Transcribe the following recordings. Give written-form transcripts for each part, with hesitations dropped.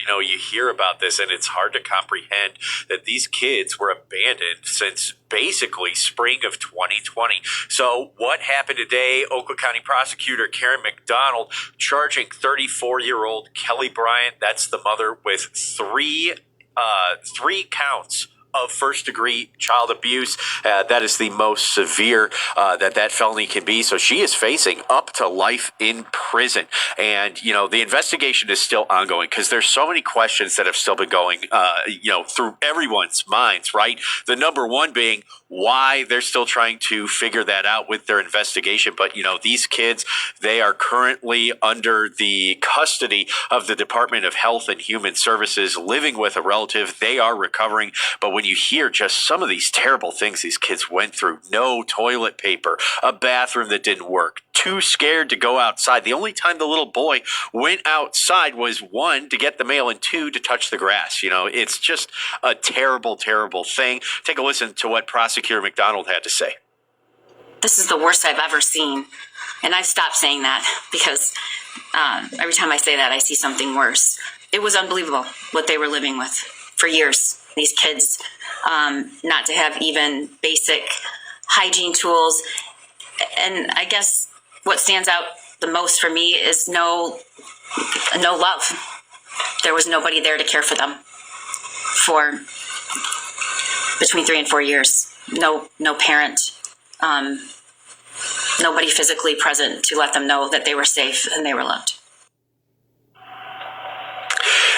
You hear about this and it's hard to comprehend that these kids were abandoned since basically spring of 2020. So what happened today? Oakland County Prosecutor Karen McDonald charging 34-year-old Kelly Bryant, that's the mother, with three counts of first-degree child abuse. That is the most severe that felony can be. So she is facing up to life in prison. And, the investigation is still ongoing because there's so many questions that have still been going, through everyone's minds, right? The number one being why they're still trying to figure that out with their investigation. But, these kids, they are currently under the custody of the Department of Health and Human Services, living with a relative. They are recovering. But when you hear just some of these terrible things these kids went through, no toilet paper, a bathroom that didn't work, too scared to go outside. The only time the little boy went outside was, one, to get the mail, and two, to touch the grass. It's just a terrible, terrible thing. Take a listen to what Prosecutor McDonald had to say. This is the worst I've ever seen. And I've stopped saying that because every time I say that, I see something worse. It was unbelievable what they were living with for years. These kids, not to have even basic hygiene tools. And I guess what stands out the most for me is no love. There was nobody there to care for them for between 3 and 4 years. No parent, nobody physically present to let them know that they were safe and they were loved.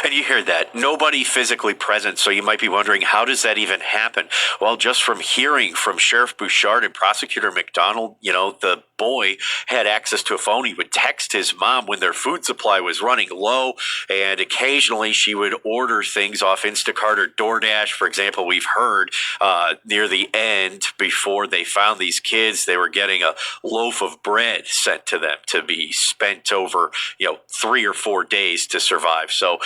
And you hear that. Nobody physically present. So you might be wondering, how does that even happen? Well, just from hearing from Sheriff Bouchard and Prosecutor McDonald, the boy had access to a phone. He would text his mom when their food supply was running low, and occasionally she would order things off Instacart or DoorDash. For example, we've heard near the end, before they found these kids, they were getting a loaf of bread sent to them to be spent over 3 or 4 days to survive. So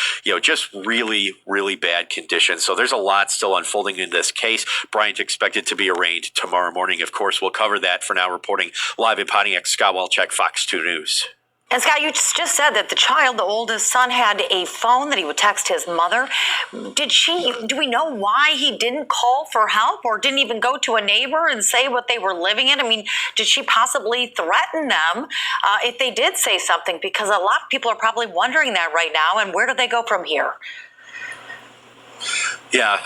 just really, really bad conditions. So there's a lot still unfolding in this case. Bryant expected to be arraigned tomorrow morning. Of course, we'll cover that. For now, reporting live in Pontiac, Scott Walchek, Fox 2 News. And Scott, you just said that the child, the oldest son, had a phone that he would text his mother. Do we know why he didn't call for help or didn't even go to a neighbor and say what they were living in? I mean, did she possibly threaten them if they did say something? Because a lot of people are probably wondering that right now. And where do they go from here? Yeah,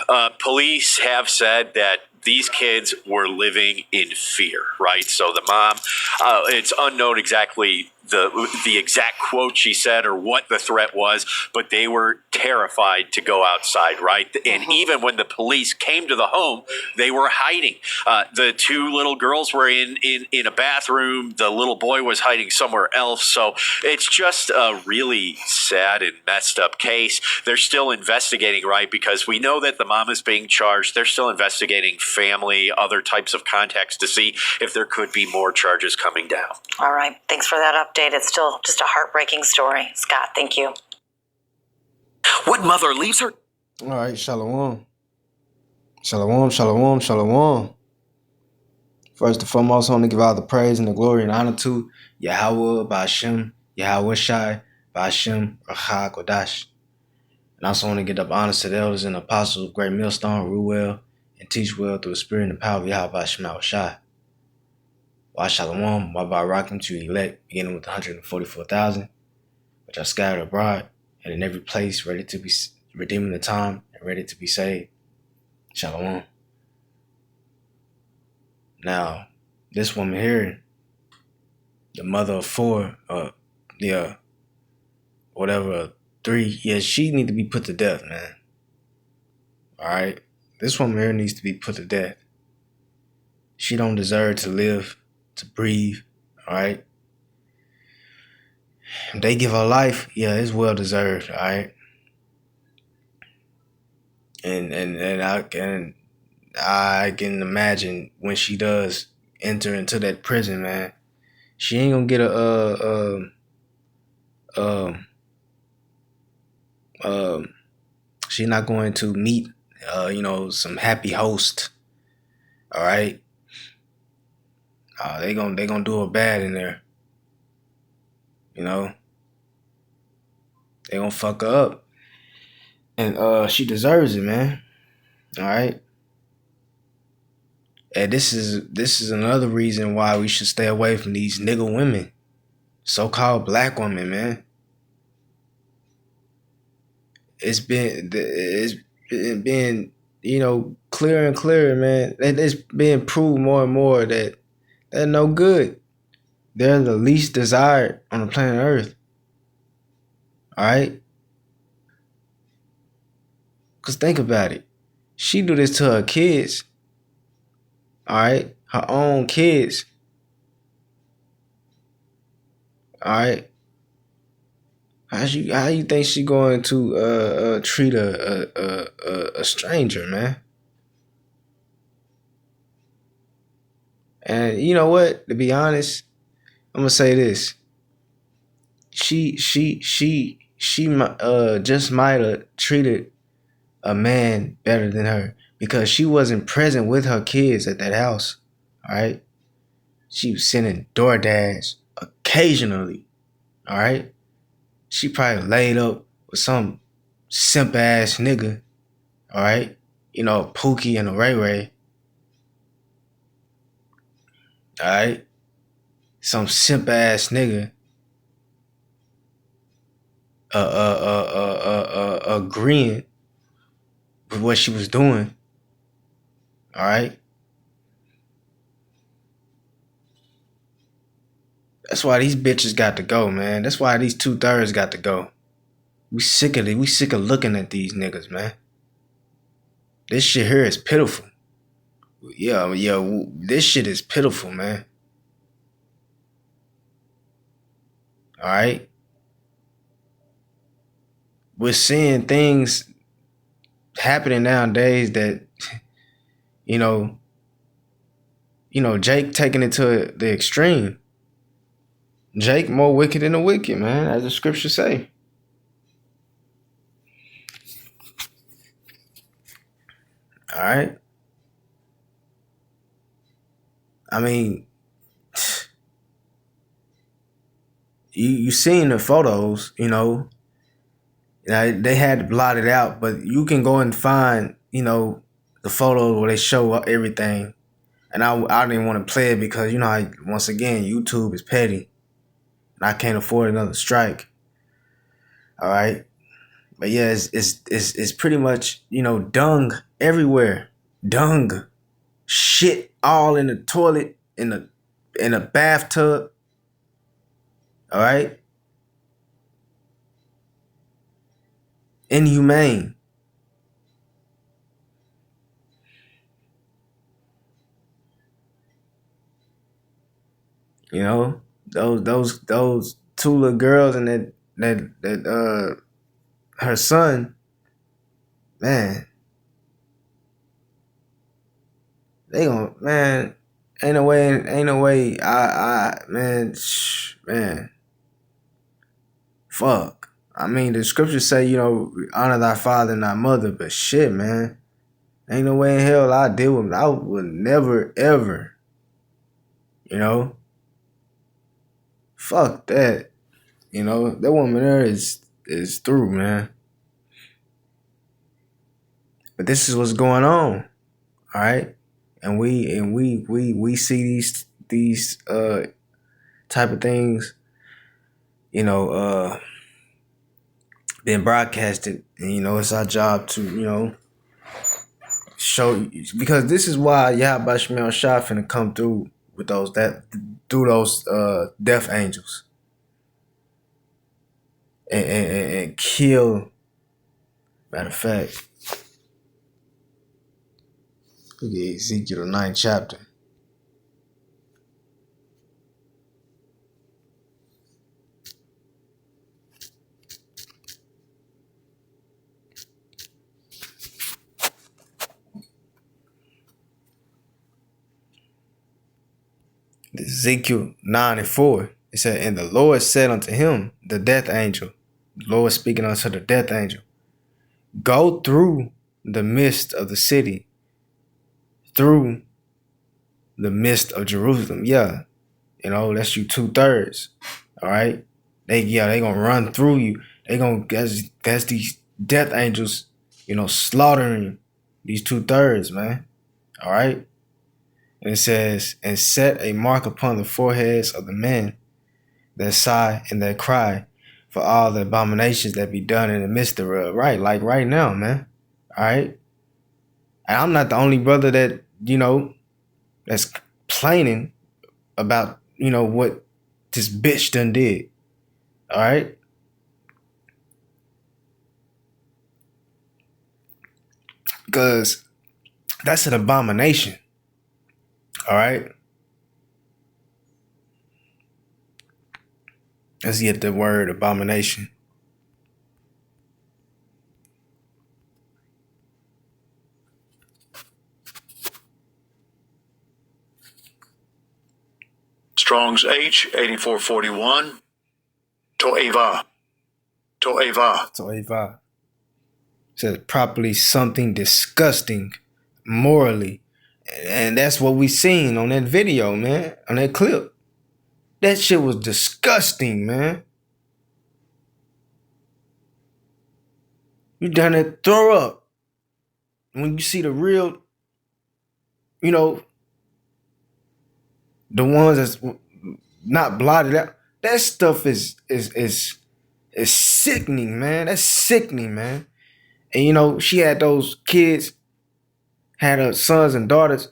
police have said that these kids were living in fear, right? So the mom, it's unknown exactly the exact quote she said or what the threat was, but they were terrified to go outside, right? And even when the police came to the home, they were hiding. The two little girls were in a bathroom. The little boy was hiding somewhere else. So it's just a really sad and messed up case. They're still investigating, right? Because we know that the mom is being charged. They're still investigating family, other types of contacts to see if there could be more charges coming down. All right. Thanks for that update. It's still just a heartbreaking story. Scott, thank you. What mother leaves her? All right, shalom. Shalom, shalom, shalom. First and foremost, I want to give all the praise and the glory and honor to Yahweh, Ba'ashem, Yahweh Shai, Ba'ashem, Racha, Kodash. And I also want to give up honors to the elders and apostles of Great Millstone, rule well and teach well through the spirit and power of Yahweh Shema Shai. Wa Shalom, wa Barakim to elect, beginning with 144,000, which are scattered abroad and in every place, ready to be redeeming the time and ready to be saved. Shalom. Now, this woman here, the mother of 4, whatever, 3, yeah, she need to be put to death, man. All right? This woman here needs to be put to death. She don't deserve to live, to breathe, all right? If they give her life, yeah, it's well deserved, all right? And I can imagine when she does enter into that prison, man, she ain't gonna get she's not going to meet some happy host, all right? They gonna do her bad in there. They gonna fuck her up. And she deserves it, man. All right. And this is another reason why we should stay away from these nigga women, so-called black women, man. It's been clearer and clearer, man. And it's being proved more and more that they're no good. They're the least desired on the planet Earth. All right. Cause think about it. She do this to her kids. All right, her own kids. All right. How you think she going to treat a stranger, man? And you know what? To be honest, I'm gonna say this. She just might have treated a man better than her because she wasn't present with her kids at that house. All right. She was sending DoorDash occasionally. All right. She probably laid up with some simp ass nigga. All right. Pookie and a Ray Ray. All right. Some simp ass nigga. Agreeing with what she was doing. All right. That's why these bitches got to go, man. That's why these 2/3 got to go. We sick of it. We sick of looking at these niggas, man. This shit here is pitiful. Yeah, this shit is pitiful, man. All right. We're seeing things happening nowadays that, Jake taking it to the extreme. Jake more wicked than the wicked, man, as the scriptures say. All right. I mean, you seen the photos, they had to blot it out, but you can go and find, the photos where they show everything. And I didn't want to play it because, once again, YouTube is petty. And I can't afford another strike. All right. But yeah, it's pretty much, dung everywhere. Dung. Shit all in the toilet, in a bathtub. All right. Inhumane. Those two little girls and that her son, man, they gon' man, ain't no way man, fuck. I mean, the scriptures say, honor thy father and thy mother, but shit, man, ain't no way in hell I deal with them. I would never, ever, fuck that. That woman there is through, man. But this is what's going on. All right. And we see these type of things, being broadcasted, and it's our job to, show, because this is why Yahweh Shemel Shah finna come through with those death angels and kill. Matter of fact, look at Ezekiel, the 9th chapter. Ezekiel 9:4. It said, and the Lord said unto him, the death angel, the Lord speaking unto the death angel, go through the midst of the city, through the midst of Jerusalem. Yeah, that's you 2/3. All right, they gonna run through you. They gonna that's these death angels, slaughtering these 2/3, man. All right. And it says, and set a mark upon the foreheads of the men that sigh and that cry for all the abominations that be done in the midst thereof. Right, like right now, man. All right. And I'm not the only brother that, that's complaining about, what this bitch done did. All right. Because that's an abomination. All right. Let's get the word abomination. Strong's H8441. To'eva. To'eva. To'eva. Says properly something disgusting morally. And that's what we seen on that video, man. On that clip. That shit was disgusting, man. You done it, throw up. When you see the real, the ones that's not blotted out, that stuff is sickening, man. That's sickening, man. And she had those kids, had her sons and daughters,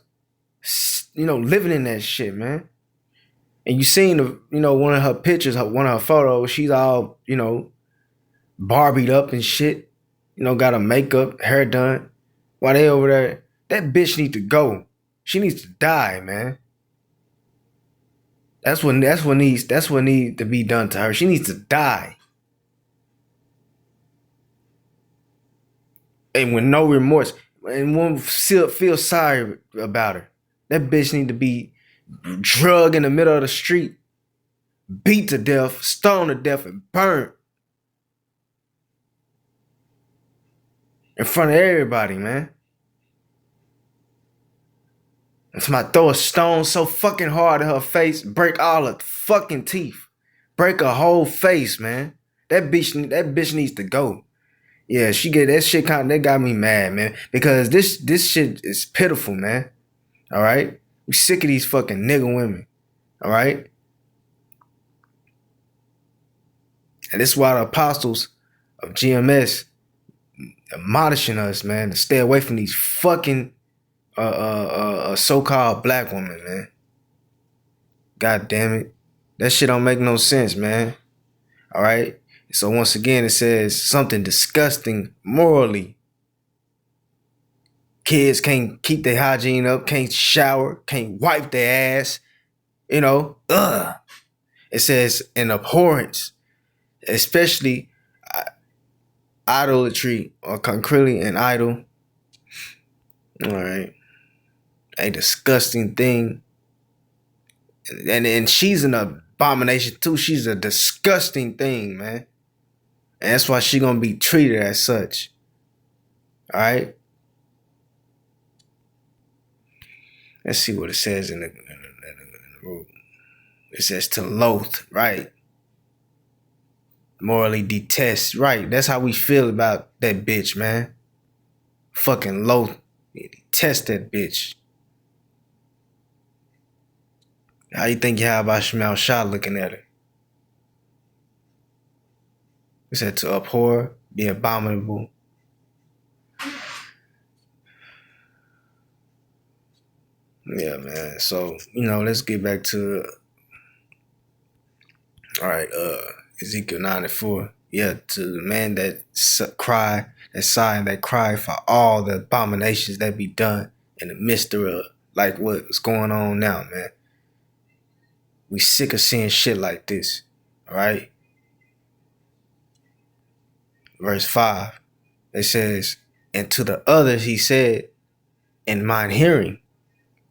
living in that shit, man. And you seen one of her pictures, one of her photos, she's all, Barbied up and shit. Got her makeup, hair done. While they over there, that bitch needs to go. She needs to die, man. That's what needs to be done to her. She needs to die. And with no remorse. And won't feel sorry about her. That bitch need to be drugged in the middle of the street, beat to death, stoned to death, and burnt in front of everybody, man. And somebody throw a stone so fucking hard at her face, break all her fucking teeth, break her whole face, man. That bitch needs to go. Yeah, she get that shit that got me mad, man. Because this shit is pitiful, man. All right? We sick of these fucking nigga women. All right? And this is why the apostles of GMS admonishing us, man, to stay away from these fucking so-called black women, man. God damn it. That shit don't make no sense, man. All right? So once again, it says something disgusting morally. Kids can't keep their hygiene up, can't shower, can't wipe their ass. It says an abhorrence, especially idolatry or concretely an idol. All right. A disgusting thing. And she's an abomination too. She's a disgusting thing, man. And that's why she's going to be treated as such. All right. Let's see what it says in the rule. It says to loathe, right? Morally detest, right? That's how we feel about that bitch, man. Fucking loathe. Detest that bitch. How you think Yahweh Shemel Shah looking at her? It said to abhor, be abominable. Yeah, man. So, let's get back to Ezekiel 9:4. Yeah, to the man that sigh and that cry for all the abominations that be done in the midst of like what's going on now, man. We sick of seeing shit like this. All right. Verse 5. It says, and to the others he said, in mine hearing,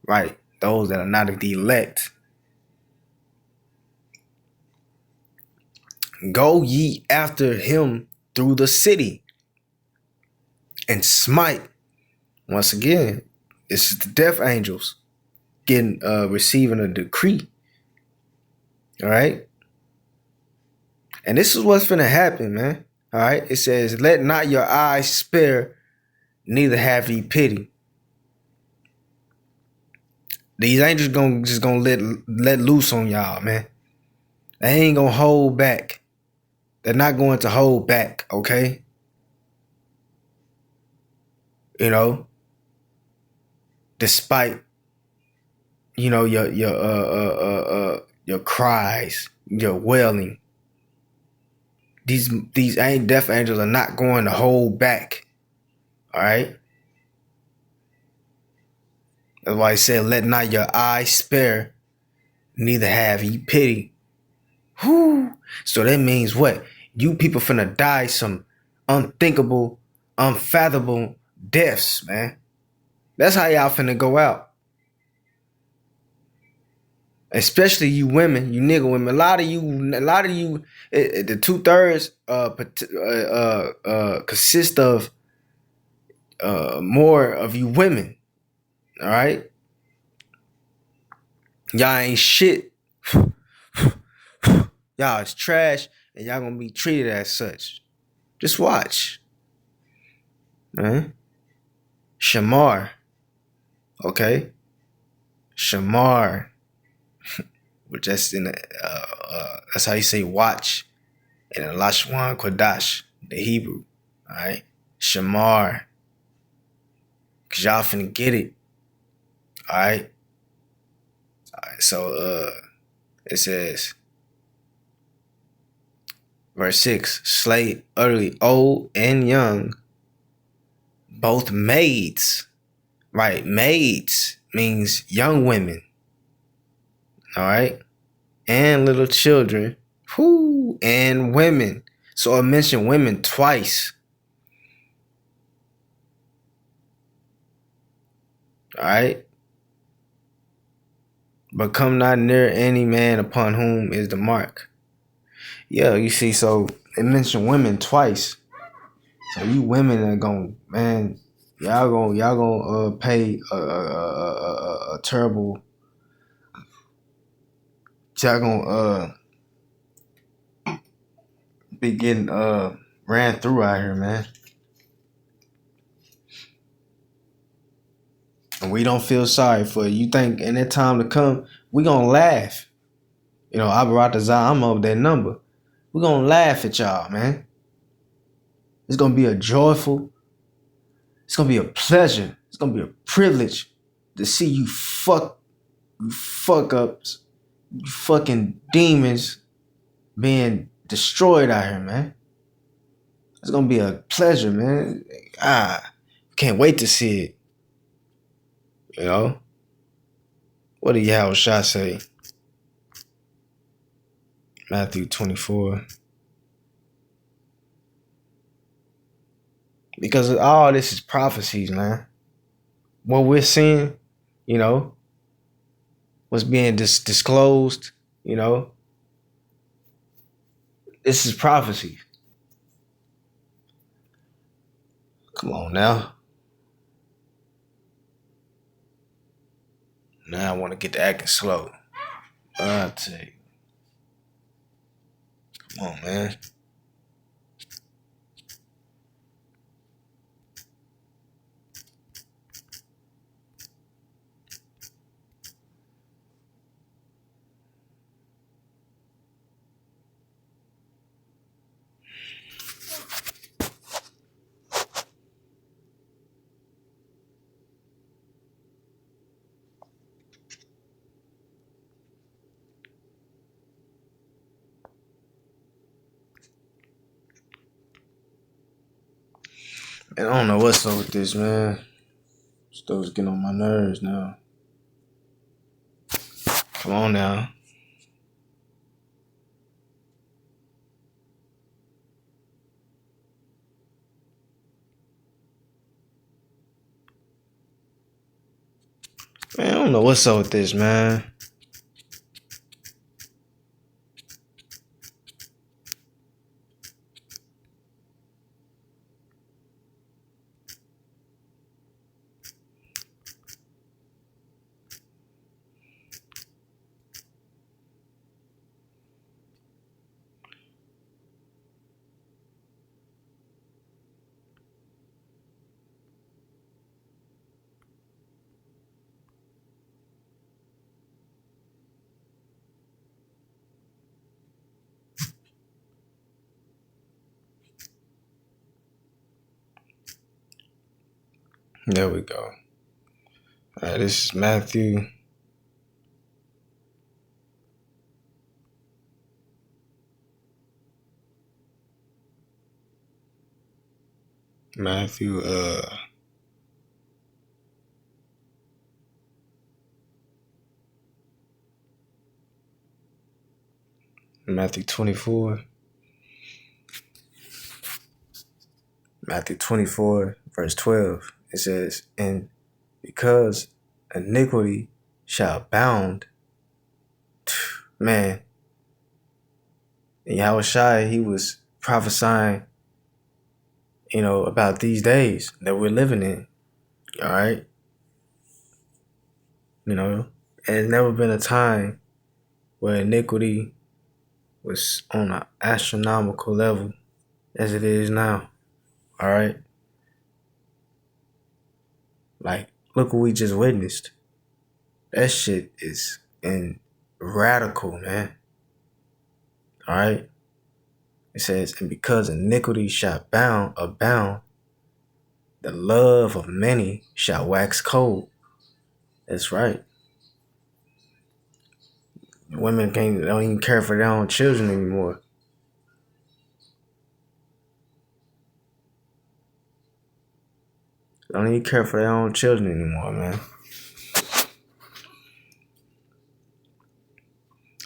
right, those that are not of the elect, go ye after him through the city and smite. Once again, this is the death angels receiving a decree. All right. And this is what's finna happen, man. All right. It says, let not your eyes spare, neither have ye pity. These angels gonna let loose on y'all, man. They ain't gonna hold back. They're not going to hold back, okay? You know, despite your cries, your wailing. These death angels are not going to hold back. All right. That's why he said, "Let not your eyes spare, neither have ye pity." Whoo! So that means what? You people finna die some unthinkable, unfathomable deaths, man. That's how y'all finna go out. Especially you women, you nigga women. A lot of you, the 2/3 consist of more of you women. All right, y'all ain't shit. Y'all is trash, and y'all gonna be treated as such. Just watch, man. Shamar, okay, Shamar. Which that's in the, that's how you say watch in the Lashwan Kodash, the Hebrew. All right, Shamar, cause y'all finna get it. All right. So it says, verse 6: slay utterly old and young, both maids. Right, maids means young women. All right, and little children. Whoo, and women. So I mentioned women twice. All right. But come not near any man upon whom is the mark. Yeah, you see, so it mentioned women twice. So you women are gonna, man, y'all gonna pay a terrible. Y'all gonna be getting ran through out here, man. And we don't feel sorry for you. Think in that time to come, we gonna laugh. You know, Abaratazah, I'm up that number. We gonna laugh at y'all, man. It's gonna be a joyful. It's gonna be a pleasure. It's gonna be a privilege to see you fuck ups, you fucking demons being destroyed out here, man. It's gonna be a pleasure, man. Can't wait to see it. You know? What did Yahushua say? Matthew 24. Because all this is prophecies, man. What we're seeing, you know, what's being disclosed, you know, this is prophecy. Come on now. Now I want to get to acting slow. I'll tell you. Come on, man. And I don't know what's up with this, man. Stuff's getting on my nerves now. Come on now. Man, I don't know what's up with this, man. There we go. All right, this is Matthew. Matthew 24. Matthew 24, verse 12. It says, and because iniquity shall abound, man, and Yahushua, he was prophesying, about these days that we're living in. All right. There's never been a time where iniquity was on an astronomical level as it is now. All right. Like, look what we just witnessed. That shit is radical, man. All right. It says, and because iniquity shall abound, the love of many shall wax cold. That's right. Women don't even care for their own children anymore. Don't even care for their own children anymore, man.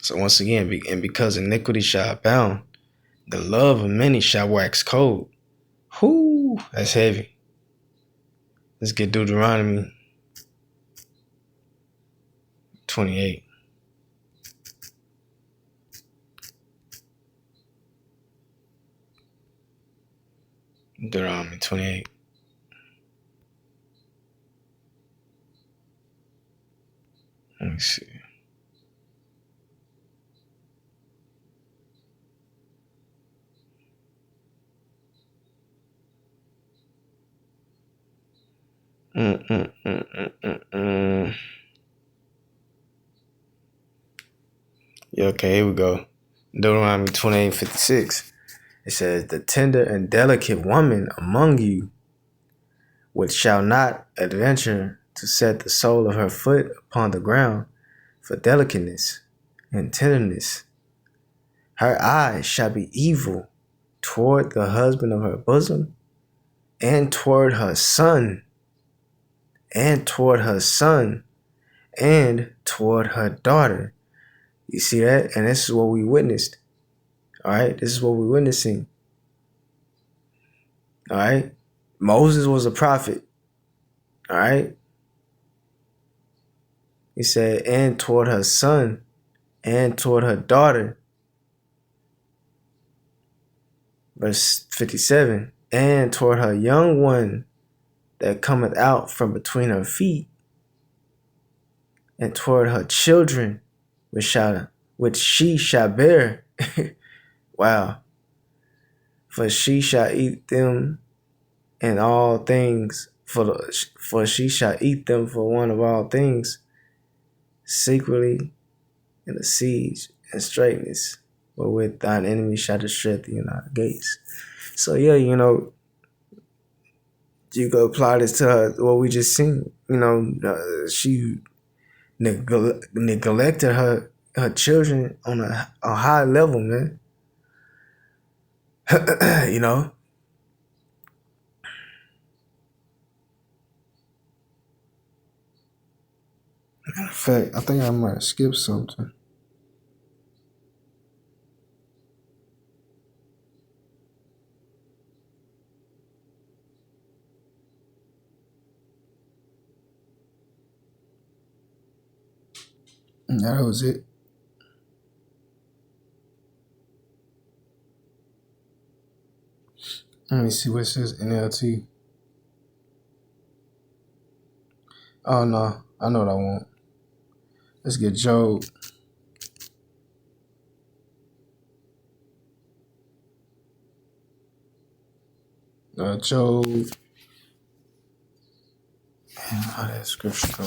So once again, and because iniquity shall abound, the love of many shall wax cold. Whoo, that's heavy. Let's get Deuteronomy 28. Deuteronomy 28. Let me see. Yeah, okay, here we go. Deuteronomy 28:56. It says, the tender and delicate woman among you, which shall not adventure to set the sole of her foot upon the ground for delicateness and tenderness, her eyes shall be evil toward the husband of her bosom, and toward her son, and toward her son, and toward her daughter. You see that? And this is what we witnessed. All right? This is what we're witnessing. All right? Moses was a prophet. All right? He said, and toward her son, and toward her daughter. Verse 57, and toward her young one that cometh out from between her feet, and toward her children which she shall bear. Wow. For she shall eat them in all things, for she shall eat them for one of all things, secretly in the siege and straightness, wherewith thine enemy shall destroy thee in our gates. So yeah, you could apply this to her, what we just seen. She neglected her children on a high level, man. In fact, I think I might have skipped something. That was it. Let me see what it says NLT. Oh no, I know what I want. Let's get Job. Job. Man, how that scripture go?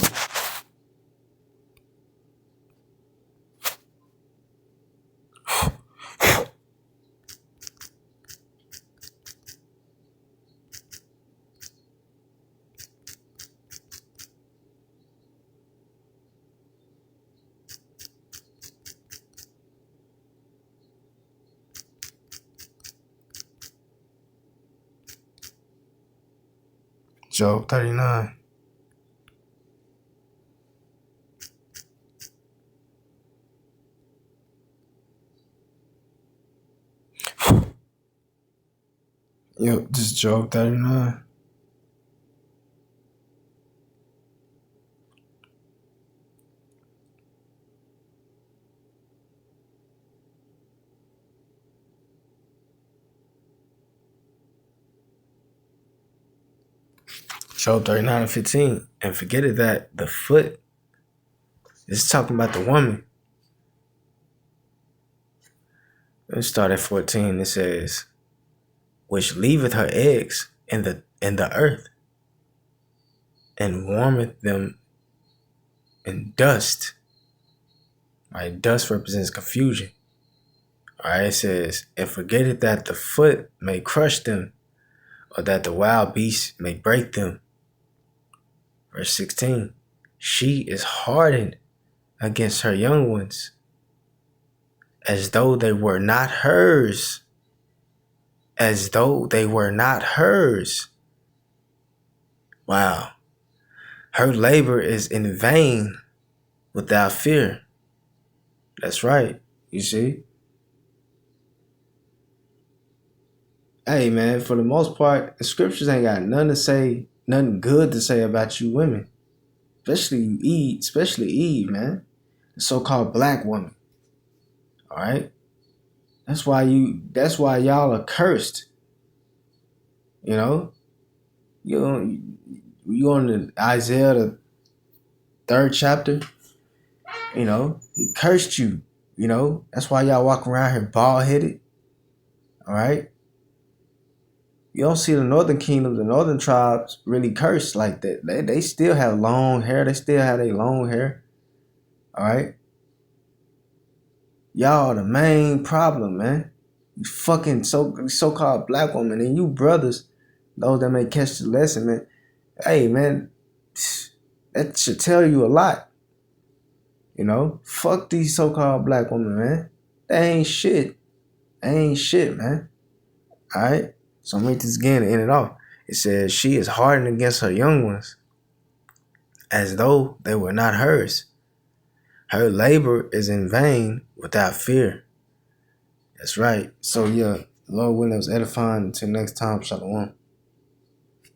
Job 39. Yep, this is Job 39. Job 39 and 15. And forget it that the foot is talking about the woman. Let's start at 14. It says, which leaveth her eggs in the earth, and warmeth them in dust. Right? Dust represents confusion. Alright, it says, and forget it that the foot may crush them, or that the wild beast may break them. Verse 16, she is hardened against her young ones, as though they were not hers. As though they were not hers. Wow. Her labor is in vain without fear. That's right. You see? Hey, man, for the most part, the scriptures ain't got nothing good to say about you women. Especially Eve, man. The so-called black woman. All right? That's why y'all are cursed. You know? You on the Isaiah the 3rd chapter. You know, he cursed you. You know, that's why y'all walk around here bald-headed. All right? You don't see the northern kingdoms, the northern tribes really cursed like that. They still have long hair. They still have their long hair. All right? Y'all the main problem, man. You fucking so-called black woman, and you brothers, those that may catch the lesson, man. Hey, man, that should tell you a lot. You know? Fuck these so-called black women, man. They ain't shit. They ain't shit, man. All right? So I'm going to read this again to end it off. It says, she is hardened against her young ones, as though they were not hers. Her labor is in vain without fear. That's right. So, yeah, Lord willing, it was edifying. Until next time, shalom.